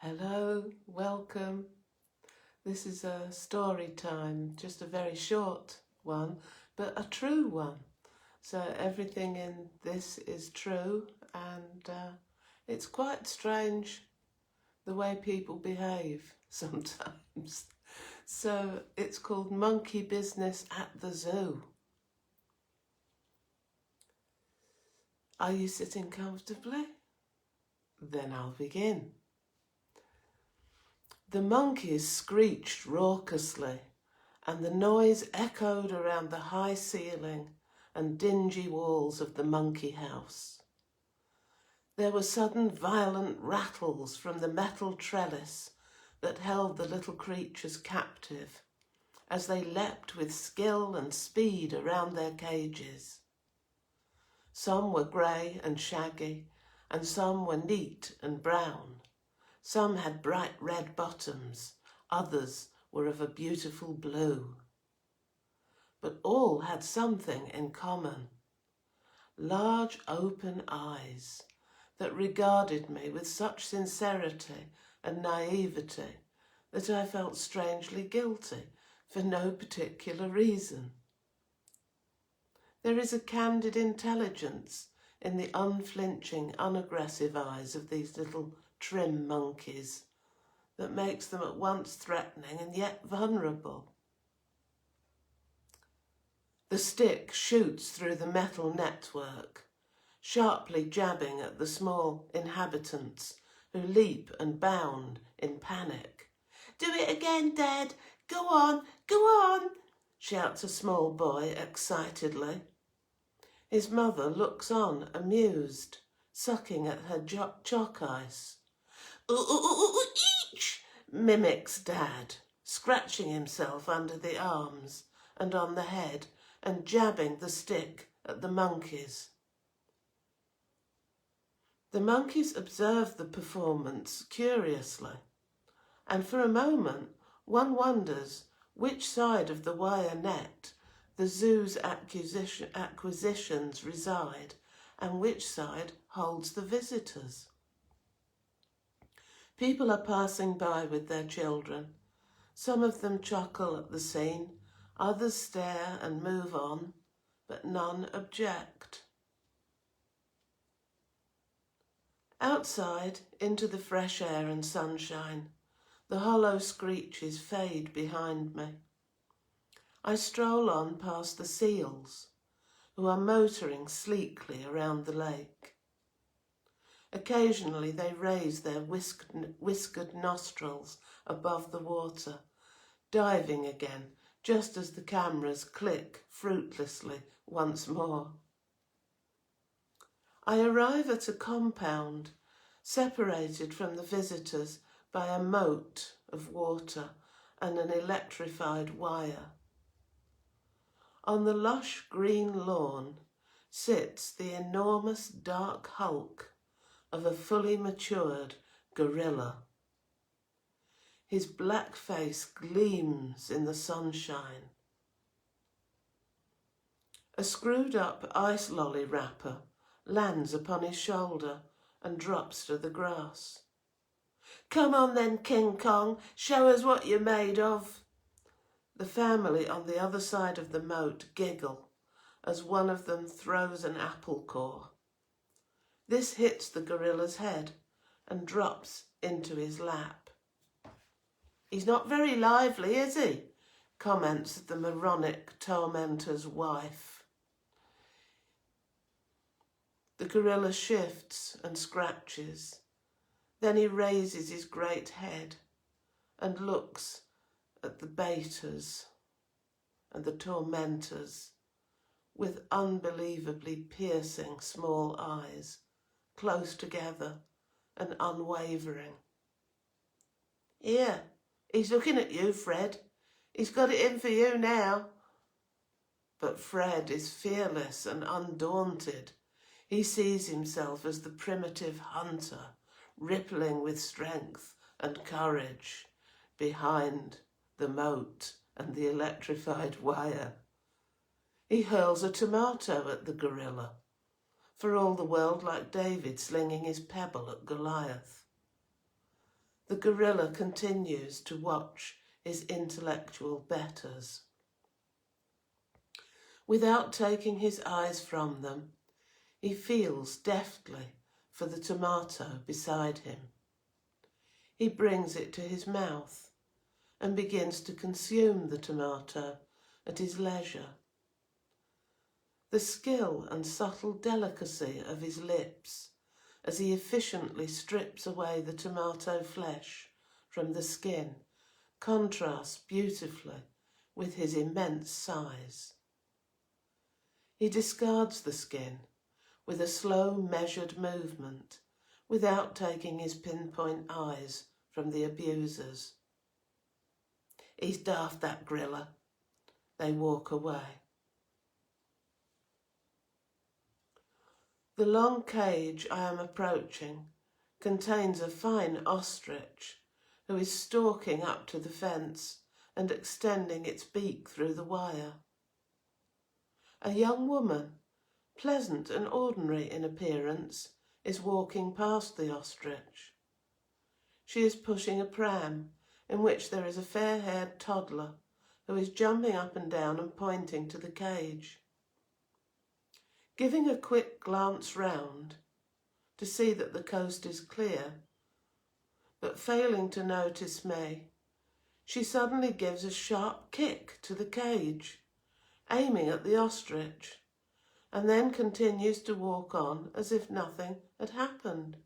Hello, welcome. This is a story time, just a very short one, but a true one. So everything in this is true, and it's quite strange the way people behave sometimes. So it's called Monkey Business at the Zoo. Are you sitting comfortably? Then I'll begin. The monkeys screeched raucously, and the noise echoed around the high ceiling and dingy walls of the monkey house. There were sudden violent rattles from the metal trellis that held the little creatures captive as they leapt with skill and speed around their cages. Some were grey and shaggy, and some were neat and brown. Some had bright red bottoms, others were of a beautiful blue. But all had something in common: large open eyes that regarded me with such sincerity and naivety that I felt strangely guilty for no particular reason. There is a candid intelligence in the unflinching, unaggressive eyes of these little trim monkeys that makes them at once threatening and yet vulnerable. The stick shoots through the metal network, sharply jabbing at the small inhabitants who leap and bound in panic. "Do it again, Dad! Go on, go on!" shouts a small boy excitedly. His mother looks on, amused, sucking at her chalk ice. Each, mimics Dad, scratching himself under the arms and on the head and jabbing the stick at the monkeys. The monkeys observe the performance curiously, and for a moment one wonders which side of the wire net the zoo's acquisitions reside and which side holds the visitors. People are passing by with their children. Some of them chuckle at the scene, others stare and move on, but none object. Outside, into the fresh air and sunshine, the hollow screeches fade behind me. I stroll on past the seals, who are motoring sleekly around the lake. Occasionally they raise their whiskered nostrils above the water, diving again just as the cameras click fruitlessly once more. I arrive at a compound separated from the visitors by a moat of water and an electrified wire. On the lush green lawn sits the enormous dark hulk of a fully matured gorilla. His black face gleams in the sunshine. A screwed-up ice lolly wrapper lands upon his shoulder and drops to the grass. "Come on then, King Kong, show us what you're made of." The family on the other side of the moat giggle as one of them throws an apple core. This hits the gorilla's head and drops into his lap. "He's not very lively, is he?" comments the moronic tormentor's wife. The gorilla shifts and scratches. Then he raises his great head and looks at the baiters and the tormentors with unbelievably piercing small eyes, close together and unwavering. "Here, he's looking at you, Fred. He's got it in for you now." But Fred is fearless and undaunted. He sees himself as the primitive hunter, rippling with strength and courage behind the moat and the electrified wire. He hurls a tomato at the gorilla, for all the world like David slinging his pebble at Goliath. the gorilla continues to watch his intellectual betters. Without taking his eyes from them, he feels deftly for the tomato beside him. He brings it to his mouth and begins to consume the tomato at his leisure. The skill and subtle delicacy of his lips as he efficiently strips away the tomato flesh from the skin contrasts beautifully with his immense size. He discards the skin with a slow, measured movement, without taking his pinpoint eyes from the abusers. He's daft, that griller. They walk away. The long cage I am approaching contains a fine ostrich who is stalking up to the fence and extending its beak through the wire. A young woman, pleasant and ordinary in appearance, is walking past the ostrich. She is pushing a pram in which there is a fair-haired toddler who is jumping up and down and pointing to the cage. Giving a quick glance round to see that the coast is clear, but failing to notice me, she suddenly gives a sharp kick to the cage, aiming at the ostrich, and then continues to walk on as if nothing had happened.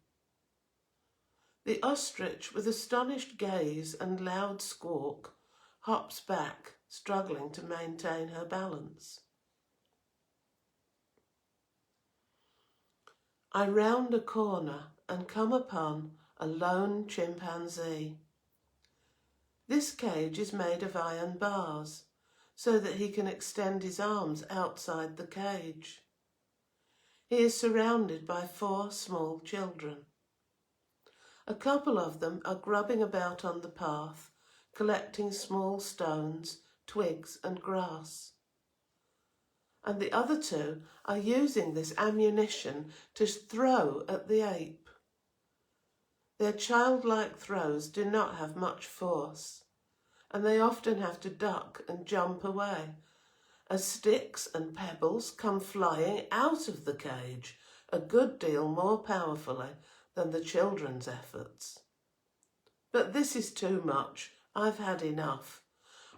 The ostrich, with astonished gaze and loud squawk, hops back, struggling to maintain her balance. I round a corner and come upon a lone chimpanzee. This cage is made of iron bars, so that he can extend his arms outside the cage. He is surrounded by 4 small children. A couple of them are grubbing about on the path, collecting small stones, twigs and grass. And the other 2 are using this ammunition to throw at the ape. Their childlike throws do not have much force, and they often have to duck and jump away, as sticks and pebbles come flying out of the cage a good deal more powerfully than the children's efforts. But this is too much. I've had enough.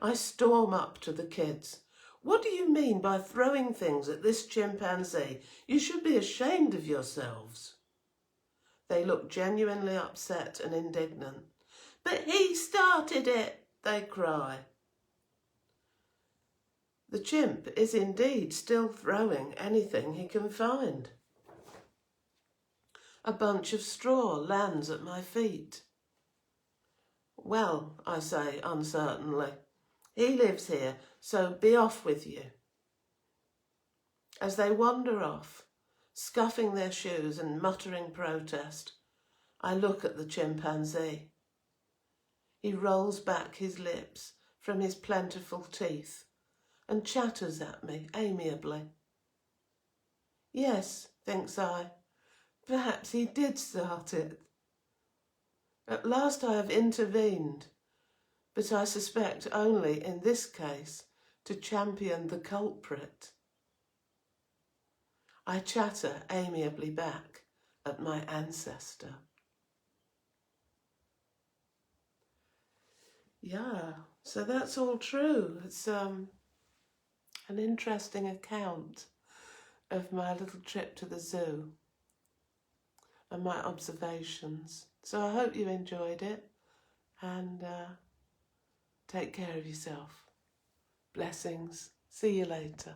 I storm up to the kids. What do you mean by throwing things at this chimpanzee? You should be ashamed of yourselves. They look genuinely upset and indignant. But he started it, they cry. The chimp is indeed still throwing anything he can find. A bunch of straw lands at my feet. Well, I say uncertainly, he lives here, so be off with you. As they wander off, scuffing their shoes and muttering protest, I look at the chimpanzee. He rolls back his lips from his plentiful teeth and chatters at me amiably. Yes, thinks I, perhaps he did start it. At last I have intervened, but I suspect only in this case to champion the culprit. I chatter amiably back at my ancestor. Yeah, so that's all true. It's an interesting account of my little trip to the zoo and my observations. So I hope you enjoyed it, and take care of yourself. Blessings. See you later.